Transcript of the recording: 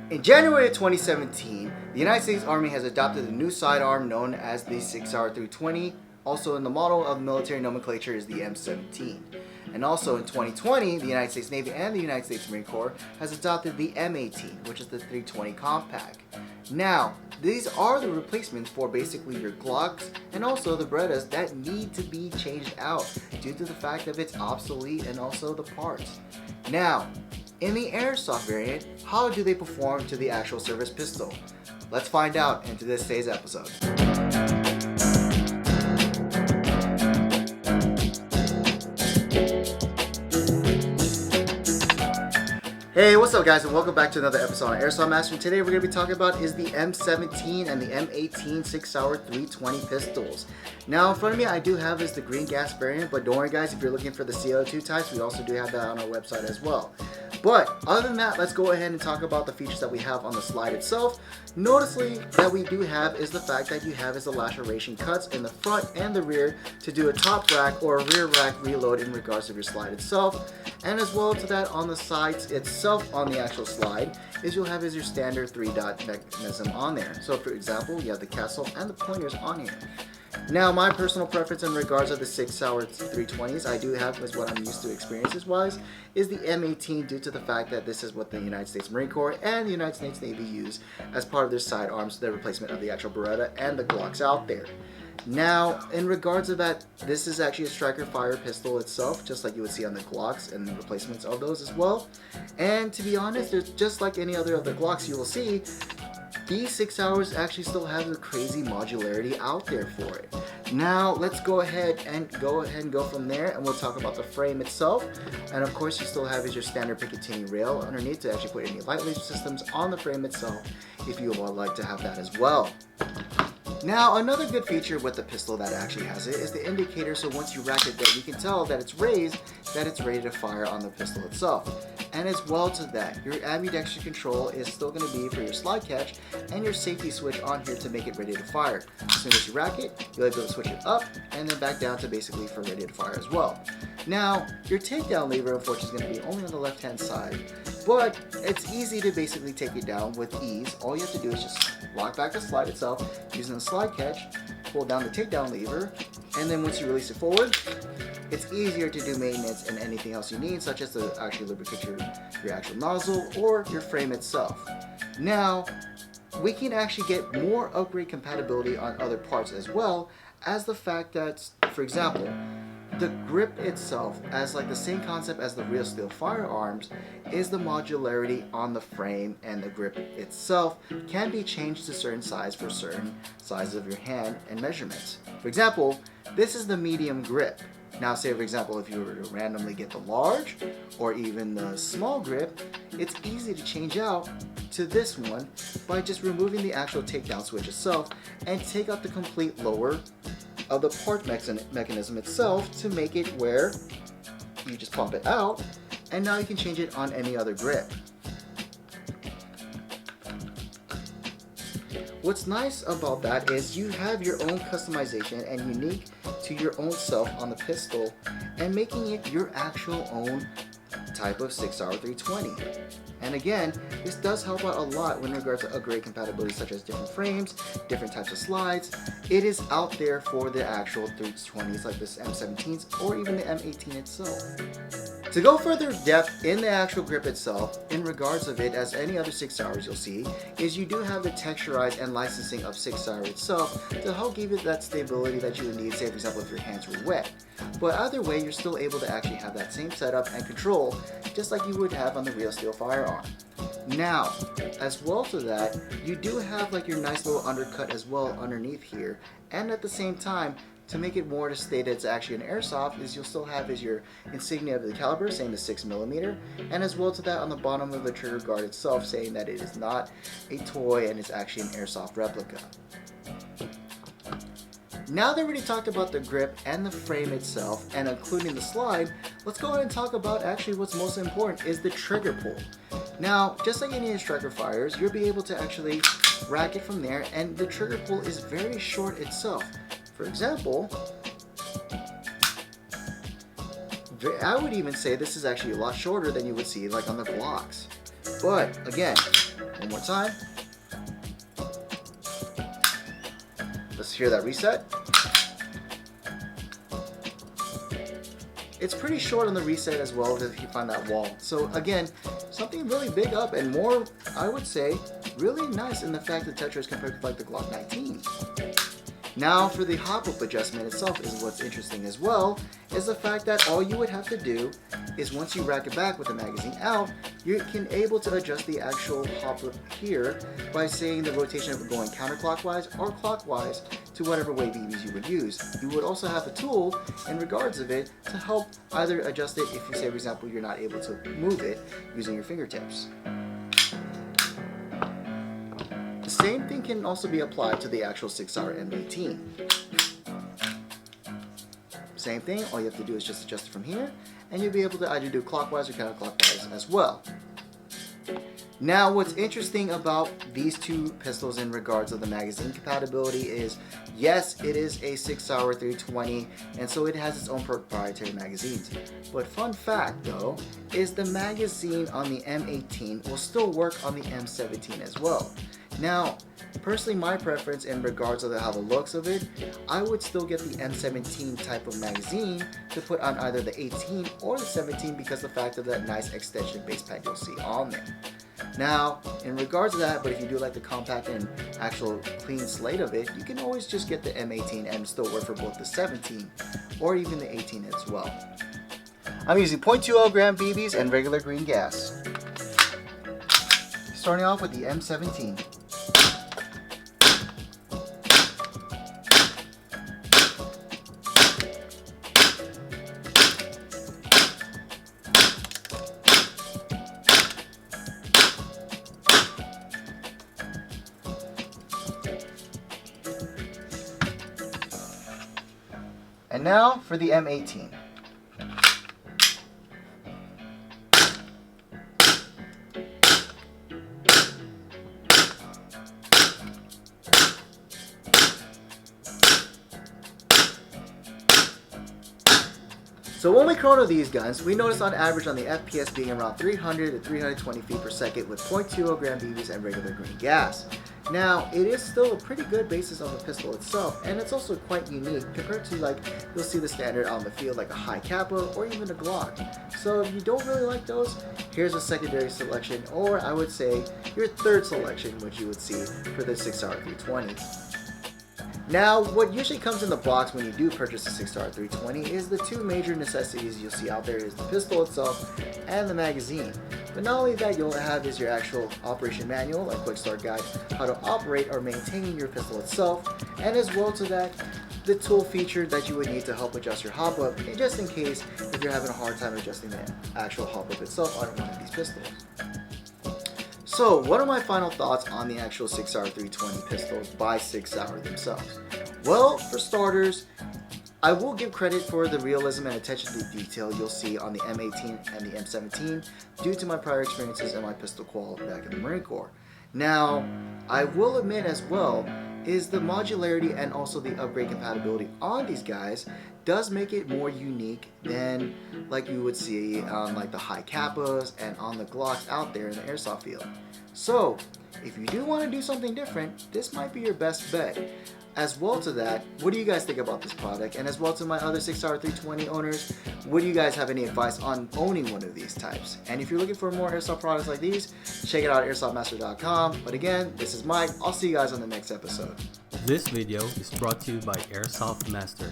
In January of 2017, the United States Army has adopted a new sidearm known as the Sig Sauer 320. Also in the model of military nomenclature is the M17. And also in 2020, the United States Navy and the United States Marine Corps has adopted the M18, which is the 320 compact. Now, these are the replacements for basically your Glocks and also the Berettas that need to be changed out due to the fact that it's obsolete and also the parts. Now, in the Airsoft variant, how do they perform to the actual service pistol? Let's find out in today's episode. Hey, what's up guys, and welcome back to another episode on Airsoft Master. Today we're going to be talking about is the M17 and the M18 Sig Sauer 320 pistols. Now in front of me I do have is the green gas variant, but don't worry guys, if you're looking for the CO2 types, we also do have that on our website as well. But other than that, let's go ahead and talk about the features that we have on the slide itself. Noticeably that we do have is the fact that you have is the laceration cuts in the front and the rear to do a top rack or a rear rack reload in regards to your slide itself. And as well to that on the sides itself on the actual slide is you'll have is your standard 3-dot mechanism on there. So for example, you have the castle and the pointers on here. Now my personal preference in regards of the Sig Sauer 320s I do have is what I'm used to experiences wise is the M18 due to the fact that this is what the United States Marine Corps and the United States Navy use as part of their sidearms, their replacement of the actual Beretta and the Glocks out there. Now, in regards to that, this is actually a striker fire pistol itself, just like you would see on the Glocks and the replacements of those as well. And to be honest, there's just like any other of the Glocks you will see, these Sig Sauers actually still have the crazy modularity out there for it. Now, let's go ahead and go from there, and we'll talk about the frame itself. And of course, you still have is your standard Picatinny rail underneath to actually put any light laser systems on the frame itself, if you would like to have that as well. Now, another good feature with the pistol that actually has it is the indicator, so once you rack it there, you can tell that it's raised, that it's ready to fire on the pistol itself. And as well to that, your ambidextrous control is still going to be for your slide catch and your safety switch on here to make it ready to fire. As soon as you rack it, you'll be able to switch it up and then back down to basically for ready to fire as well. Now, your takedown lever unfortunately is going to be only on the left hand side, but it's easy to basically take it down with ease. All you have to do is just lock back the slide itself using the slide catch, pull down the takedown lever, and then once you release it forward, it's easier to do maintenance and anything else you need, such as to actually lubricate your actual nozzle or your frame itself. Now, we can actually get more upgrade compatibility on other parts as well, as the fact that, for example, the grip itself, as like the same concept as the real steel firearms, is the modularity on the frame, and the grip itself can be changed to certain size for certain sizes of your hand and measurements. For example, this is the medium grip. Now say for example, if you were to randomly get the large or even the small grip, it's easy to change out to this one by just removing the actual takedown switch itself and take out the complete lower of the part mechanism itself to make it where you just pump it out, and now you can change it on any other grip. What's nice about that is you have your own customization and unique to your own self on the pistol, and making it your actual own type of Sig Sauer 320. And again, this does help out a lot in regards to upgrade compatibility, such as different frames, different types of slides. It is out there for the actual 320s like this M17s or even the M18 itself. To go further depth in the actual grip itself, in regards of it, as any other Sig Sauers you'll see, is you do have the texturized and licensing of Sig Sauer itself to help give it that stability that you would need, say for example if your hands were wet. But either way, you're still able to actually have that same setup and control just like you would have on the real steel firearm. Now, as well to that, you do have like your nice little undercut as well underneath here, and at the same time, to make it more to state it's actually an airsoft, is you'll still have is your insignia of the caliber saying the 6mm, and as well to that on the bottom of the trigger guard itself saying that it is not a toy and it's actually an airsoft replica. Now that we already talked about the grip and the frame itself and including the slide, let's go ahead and talk about actually what's most important is the trigger pull. Now, just like any striker fires, you'll be able to actually rack it from there, and the trigger pull is very short itself. For example, I would even say this is actually a lot shorter than you would see like on the Glocks. But again, One more time. Let's hear that reset. It's pretty short on the reset as well if you find that wall. So again, something really big up and more, I would say, really nice in the fact that Tetris compared to like the Glock 19. Now for the HopUp adjustment itself is what's interesting as well, is the fact that all you would have to do is once you rack it back with the magazine out, you can able to adjust the actual HopUp here by saying the rotation of it going counterclockwise or clockwise to whatever way BBs you would use. You would also have a tool in regards of it to help either adjust it if you say, for example, you're not able to move it using your fingertips. The same thing can also be applied to the actual Sig Sauer M18. Same thing, all you have to do is just adjust it from here, and you'll be able to either do clockwise or counterclockwise as well. Now, what's interesting about these two pistols in regards of the magazine compatibility is, yes, it is a Sig Sauer 320, and so it has its own proprietary magazines. But fun fact, though, is the magazine on the M18 will still work on the M17 as well. Now, personally, my preference in regards of how the looks of it, I would still get the M17 type of magazine to put on either the 18 or the 17 because of the fact of that nice extension base pad you'll see on there. Now, in regards to that, but if you do like the compact and actual clean slate of it, you can always just get the M18 and still work for both the 17 or even the 18 as well. I'm using .20 gram BBs and regular green gas. Starting off with the M17. And now for the M18. So when we chrono these guns, we notice on average on the FPS being around 300 to 320 feet per second with .20 gram BBs and regular green gas. Now, it is still a pretty good basis on the pistol itself, and it's also quite unique compared to like, you'll see the standard on the field like a high kappa or even a Glock. So if you don't really like those, here's a secondary selection, or I would say your third selection, which you would see for the Sig Sauer 320. Now, what usually comes in the box when you do purchase a Sig Sauer 320 is the two major necessities you'll see out there is the pistol itself and the magazine. But not only that, you'll have is your actual operation manual, a quick start guide, how to operate or maintain your pistol itself, and as well to that, the tool feature that you would need to help adjust your HopUp, just in case if you're having a hard time adjusting the actual HopUp itself on one of these pistols. So, what are my final thoughts on the actual Sig Sauer 320 pistols by Sig Sauer themselves? Well, for starters, I will give credit for the realism and attention to detail you'll see on the M18 and the M17 due to my prior experiences and my pistol qual back in the Marine Corps. Now, I will admit as well is the modularity and also the upgrade compatibility on these guys does make it more unique than like you would see on like the high kappas and on the Glocks out there in the airsoft field. So, if you do want to do something different, this might be your best bet. As well to that, what do you guys think about this product? And as well to my other Sig Sauer 320 owners, would you guys have any advice on owning one of these types? And if you're looking for more airsoft products like these, check it out at airsoftmaster.com. But again, this is Mike. I'll see you guys on the next episode. This video is brought to you by Airsoft Master.